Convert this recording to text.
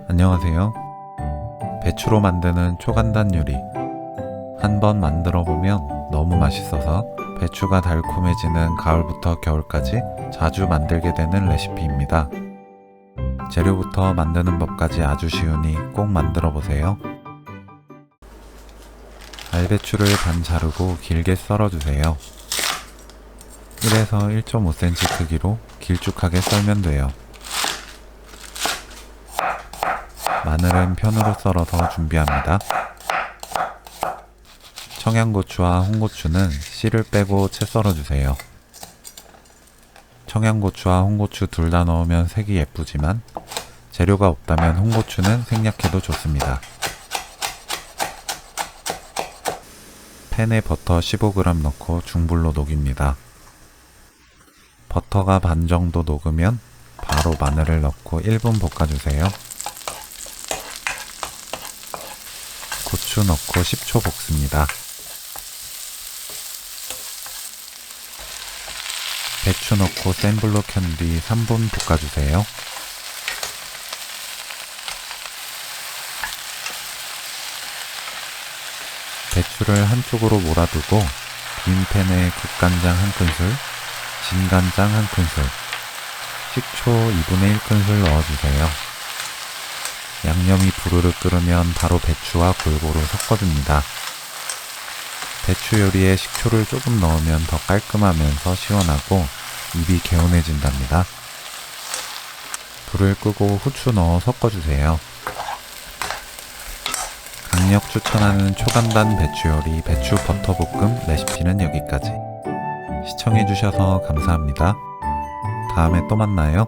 안녕하세요. 배추로 만드는 초간단 요리. 한번 만들어 보면 너무 맛있어서 배추가 달콤해지는 가을부터 겨울까지 자주 만들게 되는 레시피입니다. 재료부터 만드는 법까지 아주 쉬우니 꼭 만들어 보세요. 알배추를 반 자르고 길게 썰어 주세요. 1에서 1.5cm 크기로 길쭉하게 썰면 돼요. 마늘은 편으로 썰어서 준비합니다. 청양고추와 홍고추는 씨를 빼고 채 썰어주세요. 청양고추와 홍고추 둘 다 넣으면 색이 예쁘지만 재료가 없다면 홍고추는 생략해도 좋습니다. 팬에 버터 15g 넣고 중불로 녹입니다. 버터가 반 정도 녹으면 바로 마늘을 넣고 1분 볶아주세요. 고추 넣고 10초 볶습니다. 배추 넣고 센 불로 켠 뒤 3분 볶아주세요. 배추를 한쪽으로 몰아두고 빈 팬에 국간장 1큰술, 진간장 1큰술, 식초 2분의 1큰술 넣어주세요. 양념이 부르르 끓으면 바로 배추와 골고루 섞어줍니다. 배추 요리에 식초를 조금 넣으면 더 깔끔하면서 시원하고 입이 개운해진답니다. 불을 끄고 후추 넣어 섞어주세요. 강력 추천하는 초간단 배추 요리 배추 버터볶음 레시피는 여기까지. 시청해주셔서 감사합니다. 다음에 또 만나요.